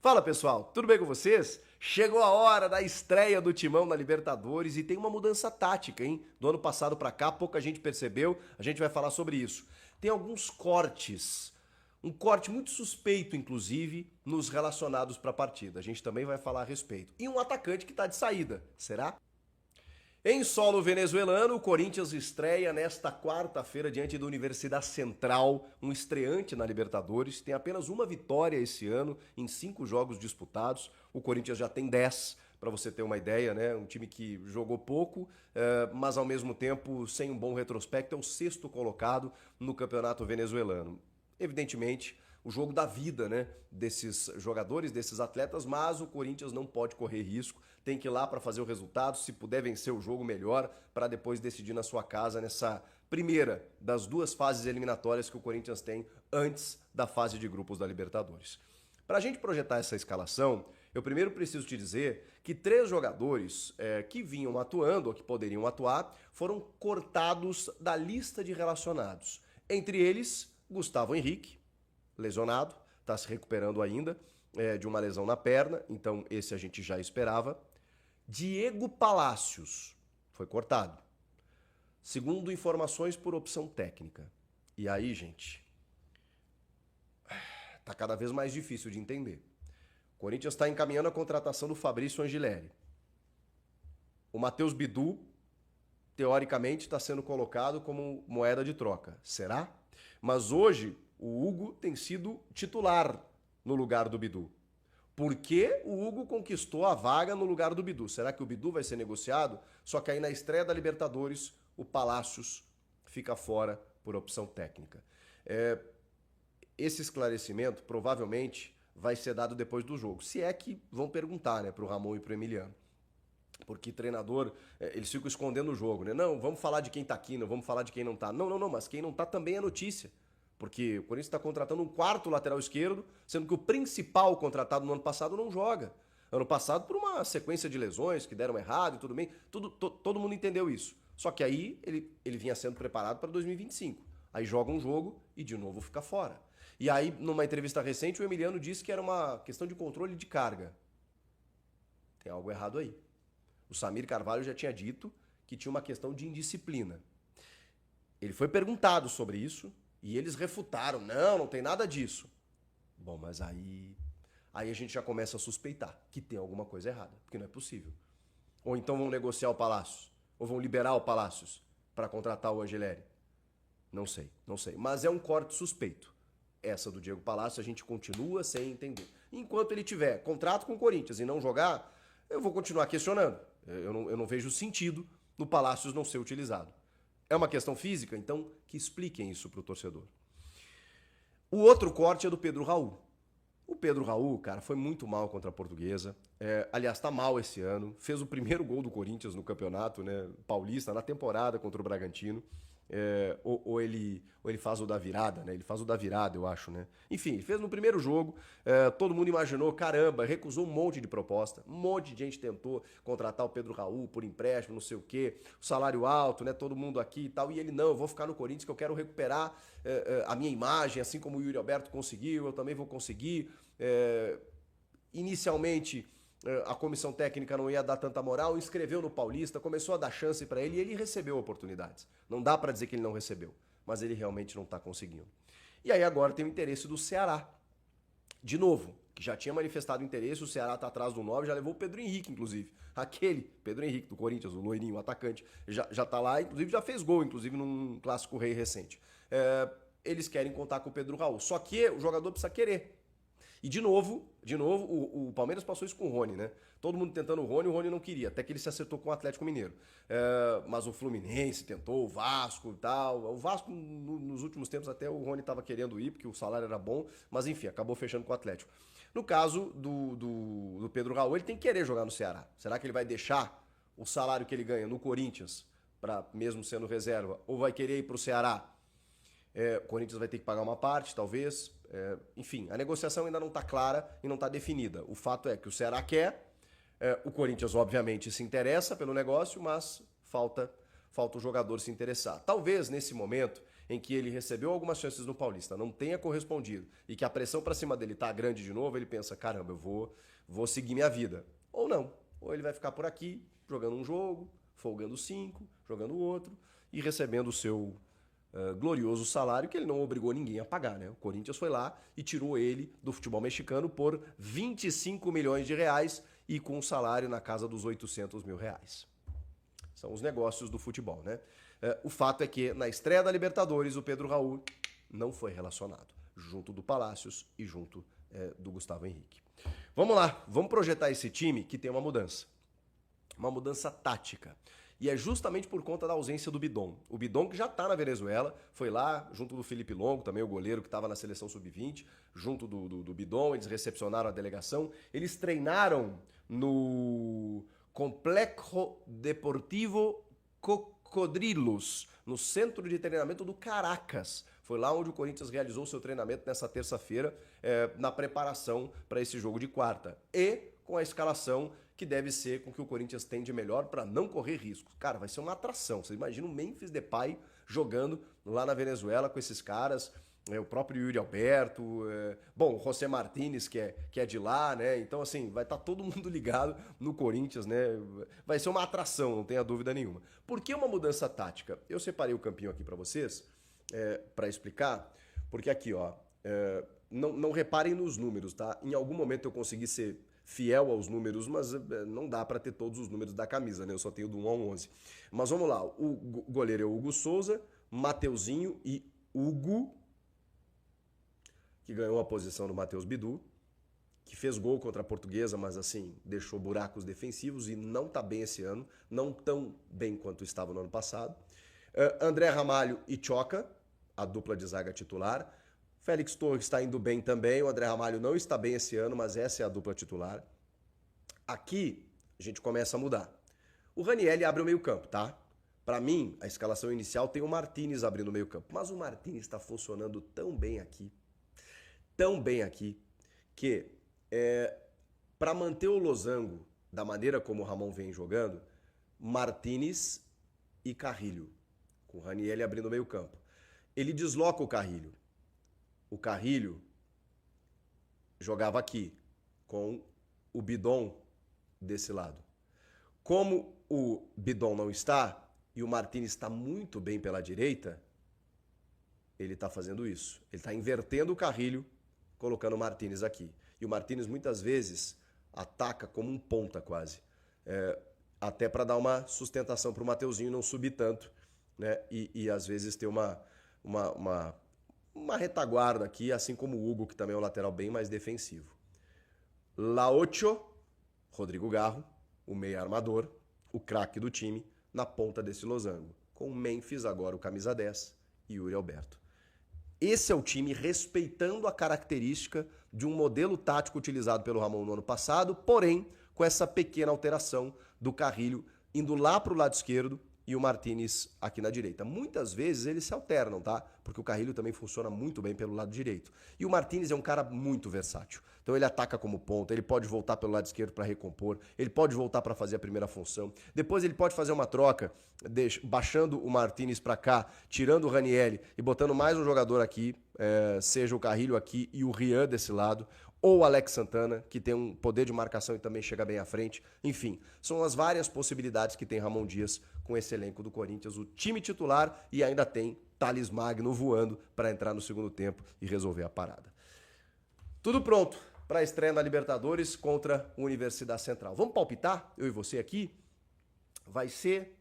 Fala pessoal, tudo bem com vocês? Chegou a hora da estreia do Timão na Libertadores e tem uma mudança tática, hein? Do ano passado pra cá, pouca gente percebeu, a gente vai falar sobre isso. Tem alguns cortes, um corte muito suspeito, inclusive, nos relacionados pra partida. A gente também vai falar a respeito. E um atacante que tá de saída, será? Em solo venezuelano, o Corinthians estreia nesta quarta-feira diante da Universidade Central, um estreante na Libertadores. Tem apenas uma vitória esse ano em 5 jogos disputados. O Corinthians já tem 10, para você ter uma ideia, né? Um time que jogou pouco, mas ao mesmo tempo sem um bom retrospecto, é o 6º colocado no campeonato venezuelano. Evidentemente, o jogo da vida, né, desses jogadores, desses atletas, mas o Corinthians não pode correr risco, tem que ir lá para fazer o resultado, se puder vencer o jogo melhor, para depois decidir na sua casa nessa primeira das 2 fases eliminatórias que o Corinthians tem antes da fase de grupos da Libertadores. Para a gente projetar essa escalação, eu primeiro preciso te dizer que 3 jogadores que vinham atuando, ou que poderiam atuar, foram cortados da lista de relacionados. Entre eles, Gustavo Henrique, lesionado, está se recuperando ainda de uma lesão na perna, então esse a gente já esperava. Diego Palacios foi cortado, segundo informações por opção técnica. E aí, gente, tá cada vez mais difícil de entender. O Corinthians está encaminhando a contratação do Fabrício Angileri. O Matheus Bidu, teoricamente, está sendo colocado como moeda de troca. Será? Mas hoje o Hugo tem sido titular no lugar do Bidu. Por que o Hugo conquistou a vaga no lugar do Bidu? Será que o Bidu vai ser negociado? Só que aí na estreia da Libertadores, o Palacios fica fora por opção técnica. Esse esclarecimento provavelmente vai ser dado depois do jogo. Se é que vão perguntar, né, para o Ramon e para o Emiliano. Porque treinador, eles ficam escondendo o jogo, né? Não, vamos falar de quem tá aqui, não vamos falar de quem não tá. Não, mas quem não tá também é notícia. Porque o Corinthians está contratando um 4º lateral esquerdo, sendo que o principal contratado no ano passado não joga. Ano passado, por uma sequência de lesões que deram errado e tudo bem, todo mundo entendeu isso. Só que aí ele vinha sendo preparado para 2025. Aí joga um jogo e de novo fica fora. E aí, numa entrevista recente, o Emiliano disse que era uma questão de controle de carga. Tem algo errado aí. O Samir Carvalho já tinha dito que tinha uma questão de indisciplina. Ele foi perguntado sobre isso e eles refutaram. Não tem nada disso. Bom, mas aí a gente já começa a suspeitar que tem alguma coisa errada, porque não é possível. Ou então vão negociar o Palacios, ou vão liberar o Palacios para contratar o Angileri. Não sei. Mas é um corte suspeito. Essa do Diego Palacios a gente continua sem entender. Enquanto ele tiver contrato com o Corinthians e não jogar, eu vou continuar questionando. Eu não vejo sentido no Palacios não ser utilizado. É uma questão física? Então que expliquem isso para o torcedor. O outro corte é do Pedro Raul. O Pedro Raul, cara, foi muito mal contra a Portuguesa. Aliás, tá mal esse ano. Fez o primeiro gol do Corinthians no campeonato, né, paulista, na temporada contra o Bragantino. Ou ele faz o da virada, né? Ele faz o da virada, eu acho, né? Enfim, ele fez no primeiro jogo, todo mundo imaginou, caramba, recusou um monte de proposta, um monte de gente tentou contratar o Pedro Raul por empréstimo, não sei o quê, o salário alto, né? Todo mundo aqui e tal, e ele, não, eu vou ficar no Corinthians que eu quero recuperar a minha imagem, assim como o Yuri Alberto conseguiu, eu também vou conseguir. Inicialmente, a comissão técnica não ia dar tanta moral, inscreveu no Paulista, começou a dar chance para ele e ele recebeu oportunidades. Não dá para dizer que ele não recebeu, mas ele realmente não está conseguindo. E aí agora tem o interesse do Ceará. De novo, que já tinha manifestado interesse, o Ceará está atrás do 9, já levou o Pedro Henrique, inclusive. Aquele, Pedro Henrique do Corinthians, o loirinho, o atacante, já está lá, inclusive já fez gol, inclusive num Clássico Rei recente. Eles querem contar com o Pedro Raul, só que o jogador precisa querer. E de novo, o Palmeiras passou isso com o Rony, né? Todo mundo tentando o Rony não queria, até que ele se acertou com o Atlético Mineiro. Mas o Fluminense tentou, o Vasco e tal. O Vasco, nos últimos tempos, até o Rony estava querendo ir, porque o salário era bom, mas enfim, acabou fechando com o Atlético. No caso do Pedro Raul, ele tem que querer jogar no Ceará. Será que ele vai deixar o salário que ele ganha no Corinthians, para mesmo sendo reserva, ou vai querer ir para o Ceará? O Corinthians vai ter que pagar uma parte, talvez. Enfim, a negociação ainda não está clara e não está definida. O fato é que o Ceará quer, o Corinthians obviamente se interessa pelo negócio, mas falta o jogador se interessar. Talvez nesse momento em que ele recebeu algumas chances no Paulista, não tenha correspondido e que a pressão para cima dele tá grande de novo, ele pensa, caramba, eu vou seguir minha vida. Ou não. Ou ele vai ficar por aqui, jogando um jogo, folgando 5, jogando outro e recebendo o seu glorioso salário que ele não obrigou ninguém a pagar, né? O Corinthians foi lá e tirou ele do futebol mexicano por 25 milhões de reais e com um salário na casa dos 800 mil reais. São os negócios do futebol, né? O fato é que na estreia da Libertadores o Pedro Raul não foi relacionado, junto do Palácios e junto do Gustavo Henrique. Vamos lá, vamos projetar esse time que tem uma mudança tática. E é justamente por conta da ausência do Bidon. O Bidon que já está na Venezuela, foi lá junto do Felipe Longo, também o goleiro que estava na seleção sub-20, junto do Bidon, eles recepcionaram a delegação. Eles treinaram no Complexo Deportivo Cocodrilos, no centro de treinamento do Caracas. Foi lá onde o Corinthians realizou seu treinamento nessa terça-feira, na preparação para esse jogo de quarta. E com a escalação que deve ser com o que o Corinthians tem de melhor para não correr riscos. Cara, vai ser uma atração. Você imagina o Memphis Depay jogando lá na Venezuela com esses caras, o próprio Yuri Alberto, o José Martínez, que é de lá, né? Então, assim, vai estar todo mundo ligado no Corinthians, né? Vai ser uma atração, não tenha dúvida nenhuma. Por que uma mudança tática? Eu separei o campinho aqui para vocês, para explicar, porque aqui, ó, não reparem nos números, tá? Em algum momento eu consegui ser fiel aos números, mas não dá para ter todos os números da camisa, né? Eu só tenho do 1 ao 11. Mas vamos lá, o goleiro é o Hugo Souza, Mateuzinho e Hugo, que ganhou a posição do Matheus Bidu, que fez gol contra a Portuguesa, mas assim, deixou buracos defensivos e não tá bem esse ano, não tão bem quanto estava no ano passado. André Ramalho e Choca, a dupla de zaga titular. Félix Torres está indo bem também, o André Ramalho não está bem esse ano, mas essa é a dupla titular. Aqui a gente começa a mudar. O Ranieri abre o meio-campo, tá? Para mim, a escalação inicial tem o Martínez abrindo o meio-campo, mas o Martínez está funcionando tão bem aqui, que para manter o losango da maneira como o Ramon vem jogando, Martínez e Carrilho, com o Ranieri abrindo o meio-campo. Ele desloca o Carrilho. O Carrilho jogava aqui, com o Bidon desse lado. Como o Bidon não está, e o Martínez está muito bem pela direita, ele está fazendo isso. Ele está invertendo o Carrilho, colocando o Martínez aqui. E o Martínez muitas vezes ataca como um ponta quase. Até para dar uma sustentação para o Mateuzinho não subir tanto, né? E às vezes ter uma retaguarda aqui, assim como o Hugo, que também é um lateral bem mais defensivo. Laocho, Rodrigo Garro, o meia armador, o craque do time, na ponta desse losango. Com o Memphis agora o camisa 10 e Yuri Alberto. Esse é o time respeitando a característica de um modelo tático utilizado pelo Ramon no ano passado, porém com essa pequena alteração do Carrilho indo lá para o lado esquerdo e o Martínez aqui na direita. Muitas vezes eles se alternam, tá? Porque o Carrilho também funciona muito bem pelo lado direito. E o Martínez é um cara muito versátil. Então ele ataca como ponta, ele pode voltar pelo lado esquerdo para recompor, ele pode voltar para fazer a primeira função. Depois ele pode fazer uma troca, baixando o Martínez para cá, tirando o Ranieri e botando mais um jogador aqui, seja o Carrilho aqui e o Rian desse lado, ou o Alex Santana, que tem um poder de marcação e também chega bem à frente. Enfim, são as várias possibilidades que tem Ramon Dias com esse elenco do Corinthians, o time titular, e ainda tem Thales Magno voando para entrar no segundo tempo e resolver a parada. Tudo pronto para a estreia na Libertadores contra a Universidade Central. Vamos palpitar, eu e você aqui? Vai ser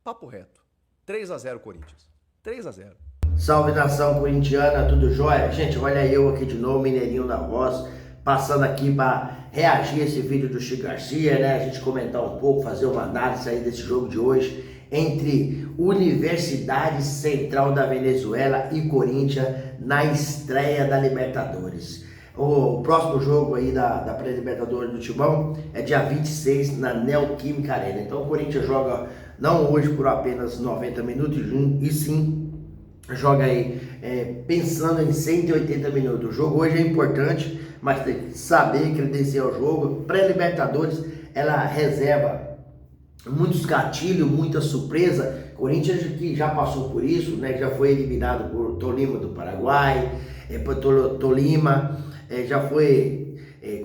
papo reto. 3-0 Corinthians. 3-0. Salve nação corintiana, tudo jóia? Gente, olha eu aqui de novo, Mineirinho da Voz, passando aqui para reagir a esse vídeo do Chico Garcia, né? A gente comentar um pouco, fazer uma análise aí desse jogo de hoje entre Universidade Central da Venezuela e Corinthians na estreia da Libertadores. O próximo jogo aí da pré-libertadores do Timão é dia 26 na Neoquímica Arena. Então o Corinthians joga não hoje por apenas 90 minutos, e sim joga aí pensando em 180 minutos. O jogo hoje é importante, mas tem que saber credenciar o jogo. Pré-Libertadores, ela reserva muitos gatilhos, muita surpresa. Corinthians que já passou por isso, né? Já foi eliminado por Tolima do Paraguai, por Tolima, já foi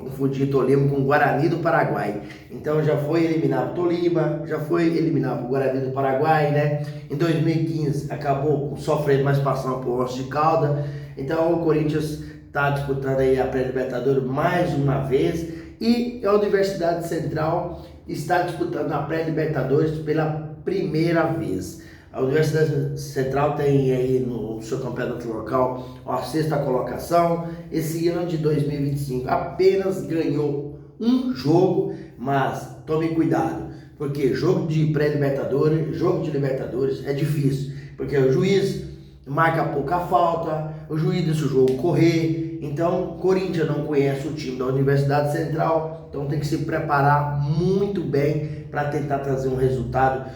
confundir Tolima com Guarani do Paraguai. Então já foi eliminado por Tolima, já foi eliminado por Guarani do Paraguai, né? Em 2015 acabou sofrendo mais passando por Onça de Caldas. Então o Corinthians está disputando aí a pré-libertadores mais uma vez e a Universidade Central está disputando a pré-libertadores pela primeira vez. A Universidade Central tem aí no seu campeonato local a 6ª colocação. Esse ano de 2025 apenas ganhou um jogo, mas tome cuidado, porque jogo de pré-libertadores, jogo de Libertadores é difícil, porque o juiz marca pouca falta, o juiz deixa o jogo correr. Então, Corinthians não conhece o time da Universidade Central, então tem que se preparar muito bem para tentar trazer um resultado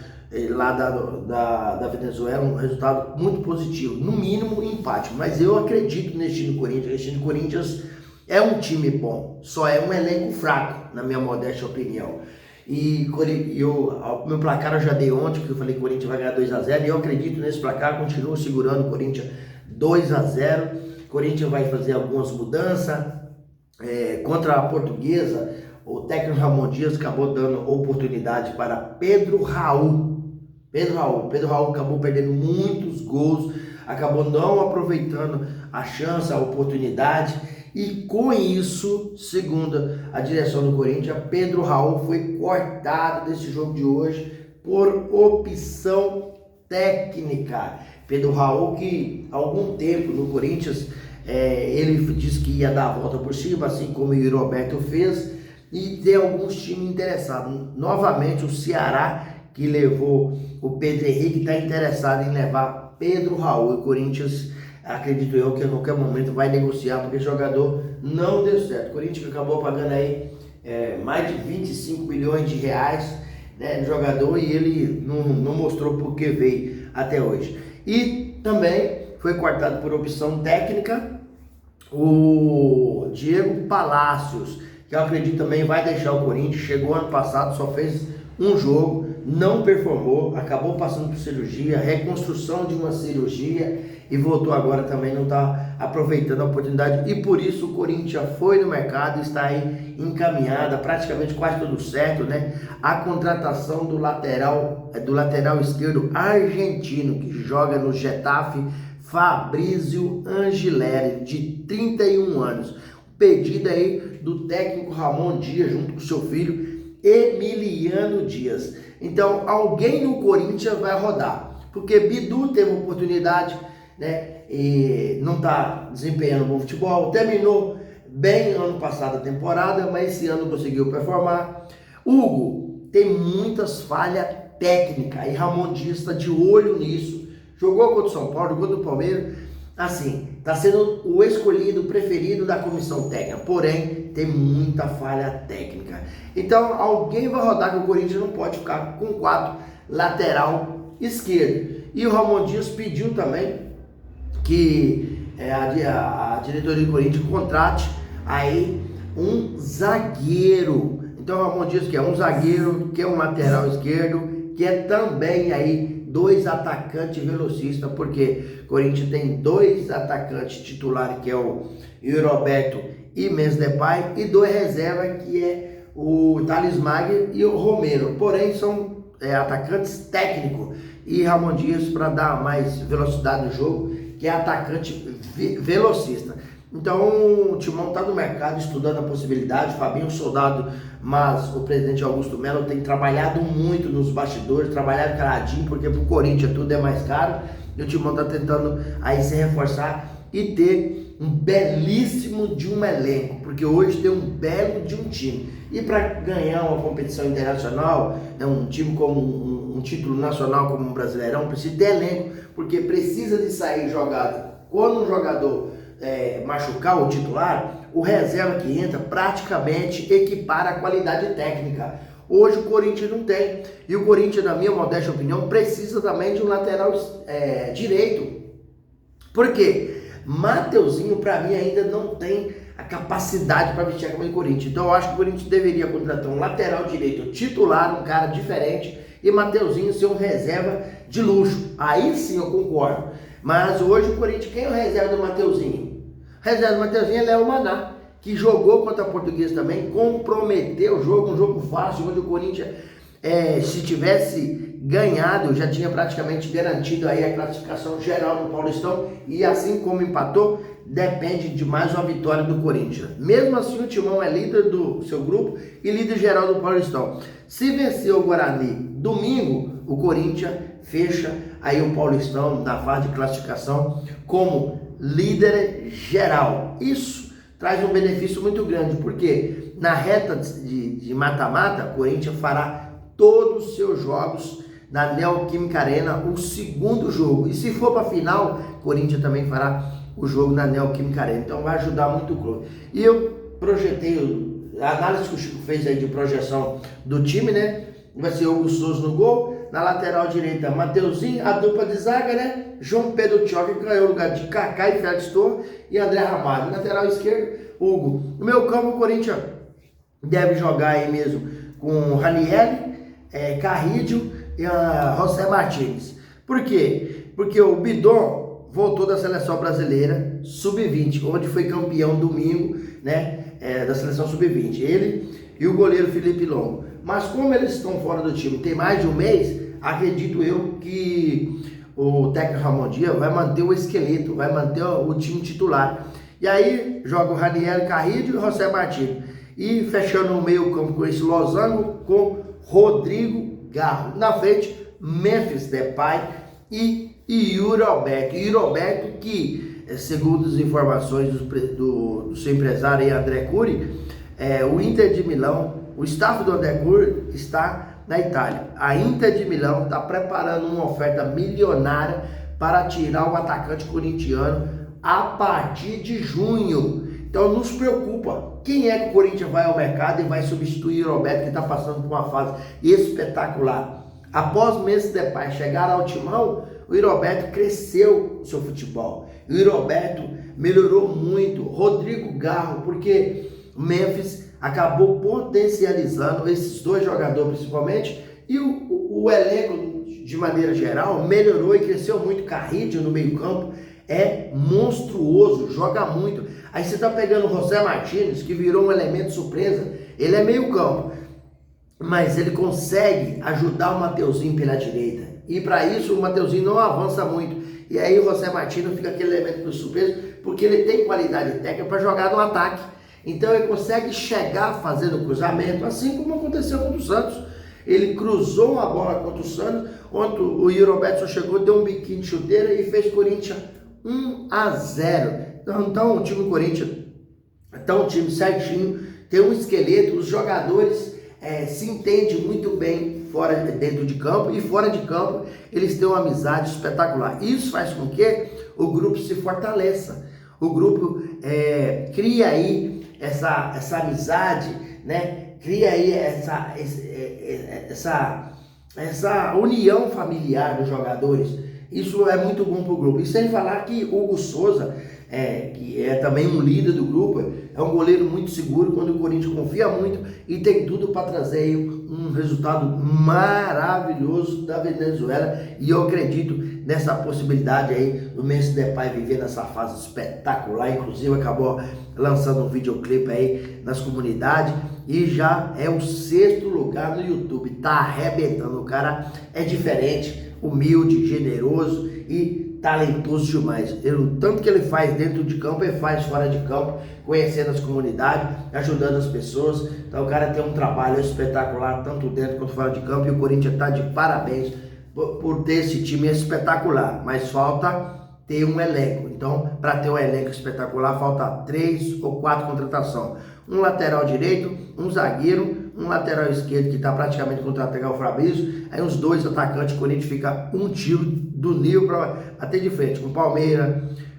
lá da Venezuela, um resultado muito positivo, no mínimo um empate. Mas eu acredito nesse time do Corinthians. Esse time do Corinthians é um time bom, só é um elenco fraco, na minha modesta opinião. E meu placar eu já dei ontem, que eu falei que o Corinthians vai ganhar 2-0, e eu acredito nesse placar, continuo segurando o Corinthians 2-0. O Corinthians vai fazer algumas mudanças. Contra a Portuguesa, o técnico Ramon Dias acabou dando oportunidade para Pedro Raul. Pedro Raul acabou perdendo muitos gols, acabou não aproveitando a chance, a oportunidade, e com isso, segundo a direção do Corinthians, Pedro Raul foi cortado desse jogo de hoje por opção técnica. Pedro Raul, que há algum tempo no Corinthians, ele disse que ia dar a volta por cima, assim como o Roberto fez, e tem alguns times interessados. Novamente o Ceará, que levou o Pedro Henrique, está interessado em levar Pedro Raul. O Corinthians, acredito eu, que a qualquer momento vai negociar, porque o jogador não deu certo. O Corinthians acabou pagando aí mais de 25 milhões de reais, né, no jogador, e ele não mostrou por que veio até hoje. E também foi cortado por opção técnica o Diego Palacios, que eu acredito também vai deixar o Corinthians. Chegou ano passado, só fez um jogo, não performou, acabou passando por cirurgia, reconstrução de uma cirurgia, e voltou agora, também não está aproveitando a oportunidade, e por isso o Corinthians foi no mercado, está aí encaminhada, praticamente quase tudo certo, né? A contratação do lateral esquerdo argentino, que joga no Getafe, Fabrício Angileri, de 31 anos. Pedido aí do técnico Ramon Dias, junto com seu filho Emiliano Dias. Então, alguém no Corinthians vai rodar, porque Bidu teve oportunidade, né? E não está desempenhando bom futebol. Terminou bem ano passado a temporada, mas esse ano conseguiu performar. Hugo tem muitas falhas técnicas, e Ramon Dias está de olho nisso. Jogou contra o São Paulo, jogou contra o Palmeiras, assim, está sendo o escolhido, o preferido da comissão técnica, porém tem muita falha técnica. Então alguém vai rodar, que o Corinthians não pode ficar com 4 lateral esquerdo. E o Ramon Dias pediu também que a diretoria do Corinthians contrate aí um zagueiro. Então o Ramon Dias quer um zagueiro, quer um lateral esquerdo, quer também aí 2 atacantes velocistas, porque o Corinthians tem 2 atacantes titulares, que é o Roberto e Memphis Depay, e 2 reservas, que é o Thales Magno e o Romero. Porém, são atacantes técnicos, e Ramon Dias, para dar mais velocidade no jogo, que é atacante velocista. Então o Timão está no mercado estudando a possibilidade. Fabinho Soldado, mas o presidente Augusto Melo tem trabalhado muito nos bastidores, trabalhado caladinho, porque para o Corinthians tudo é mais caro, e o Timão está tentando aí se reforçar e ter um belíssimo de um elenco, porque hoje tem um belo de um time. E para ganhar uma competição internacional, um time como um título nacional como um Brasileirão, precisa ter elenco, porque precisa de sair jogado. Quando um jogador machucar o titular, o reserva que entra praticamente equipara a qualidade técnica. Hoje o Corinthians não tem, e o Corinthians, na minha modesta opinião, precisa também de um lateral direito. Por quê? Mateuzinho, para mim, ainda não tem a capacidade para vestir a camisa do Corinthians. Então eu acho que o Corinthians deveria contratar um lateral direito titular, um cara diferente, e Mateuzinho ser um reserva de luxo. Aí sim eu concordo. Mas hoje o Corinthians, quem é o reserva do Mateuzinho? O reserva do Mateuzinho é Léo Maná, que jogou contra a Portuguesa também, comprometeu o jogo, um jogo fácil, onde o Corinthians, se tivesse ganhado, já tinha praticamente garantido aí a classificação geral do Paulistão, e assim como empatou, depende de mais uma vitória do Corinthians. Mesmo assim, o Timão é líder do seu grupo e líder geral do Paulistão. Se vencer o Guarani domingo, o Corinthians fecha aí o Paulistão na fase de classificação como líder geral. Isso traz um benefício muito grande, porque na reta de mata-mata, o Corinthians fará todos os seus jogos na Neoquímica Arena, o segundo jogo. E se for para a final, o Corinthians também fará o jogo na Neoquímica Arena. Então vai ajudar muito o clube. E eu projetei, a análise que o Chico fez aí de projeção do time, né? Vai ser Hugo Souza no gol, na lateral direita Mateuzinho, a dupla de zaga, né? João Pedro Tchau, que ganhou o lugar de Kaká e Félix Torres, e André Ramalho. Lateral esquerdo, Hugo. No meu campo, o Corinthians deve jogar aí mesmo com Ranieri, Carrídio e José Martins. Por quê? Porque o Bidon voltou da seleção brasileira sub-20, onde foi campeão domingo, né, da seleção sub-20. Ele e o goleiro Felipe Longo. Mas como eles estão fora do time tem mais de um mês, acredito eu que o técnico Ramon Dias vai manter o esqueleto, vai manter o time titular. E aí joga o Ranieri, Carrídio e José Martins. E fechando o meio campo com esse losango com Rodrigo Garro. Na frente, Memphis Depay e Yuri Alberto. Yuri Alberto que, segundo as informações do seu empresário aí, André Curi, o Inter de Milão, o staff do André Curi está na Itália. A Inter de Milão está preparando uma oferta milionária para tirar o atacante corintiano a partir de junho. Então nos preocupa. Quem é que o Corinthians vai ao mercado e vai substituir o Roberto, que está passando por uma fase espetacular? Após o Memphis Depay chegar ao Timão, o Roberto cresceu o seu futebol. O Roberto melhorou muito. Rodrigo Garro, porque o Memphis acabou potencializando esses dois jogadores principalmente, e o elenco de maneira geral melhorou e cresceu muito. Carrídio no meio campo é monstruoso, joga muito. Aí você tá pegando o José Martins, que virou um elemento surpresa. Ele é meio campo, mas ele consegue ajudar o Mateuzinho pela direita, e para isso o Mateuzinho não avança muito, e aí o José Martins fica aquele elemento de surpresa, porque ele tem qualidade técnica para jogar no ataque. Então ele consegue chegar fazendo cruzamento, assim como aconteceu com o Santos. Ele cruzou uma bola contra o Santos, onde o Yuri Alberto só chegou, deu um biquinho de chuteira e fez Corinthians 1-0. Então o time do Corinthians está um time certinho, tem um esqueleto, os jogadores se entendem muito bem dentro de campo, e fora de campo eles têm uma amizade espetacular. Isso faz com que o grupo se fortaleça. O grupo cria aí essa amizade, né? Cria aí essa união familiar dos jogadores. Isso é muito bom para o grupo. E sem falar que Hugo Souza, que é também um líder do grupo, é um goleiro muito seguro, quando o Corinthians confia muito, e tem tudo para trazer aí um resultado maravilhoso da Venezuela. E eu acredito nessa possibilidade aí do Memphis Depay viver nessa fase espetacular. Inclusive acabou lançando um videoclipe aí nas comunidades, e já é o 6º lugar no YouTube. Tá arrebentando. O cara é diferente, humilde, generoso e talentoso demais. O tanto que ele faz dentro de campo, ele faz fora de campo, conhecendo as comunidades, ajudando as pessoas. Então o cara tem um trabalho espetacular, tanto dentro quanto fora de campo, e o Corinthians está de parabéns por ter esse time espetacular. Mas falta ter um elenco. Então, para ter um elenco espetacular, falta 3 ou 4 contratações. Um lateral direito, um zagueiro, um lateral esquerdo que está praticamente contratando o Fabrício, aí uns 2 atacantes. O Corinthians fica um tiro do nível para bater de frente com Palmeiras,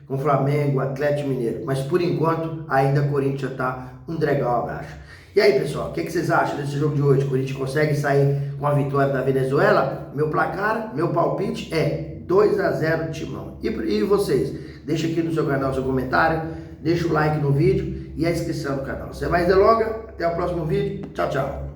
com Flamengo, Atlético Mineiro. Mas por enquanto, ainda o Corinthians está um degrau abaixo. E aí, pessoal, o que vocês acham desse jogo de hoje? O Corinthians consegue sair com a vitória da Venezuela? Meu placar, meu palpite é 2-0 Timão. E vocês? Deixa aqui no seu canal seu comentário, deixa o like no vídeo e a inscrição no canal. Sem mais delongas, até o próximo vídeo. Tchau, tchau.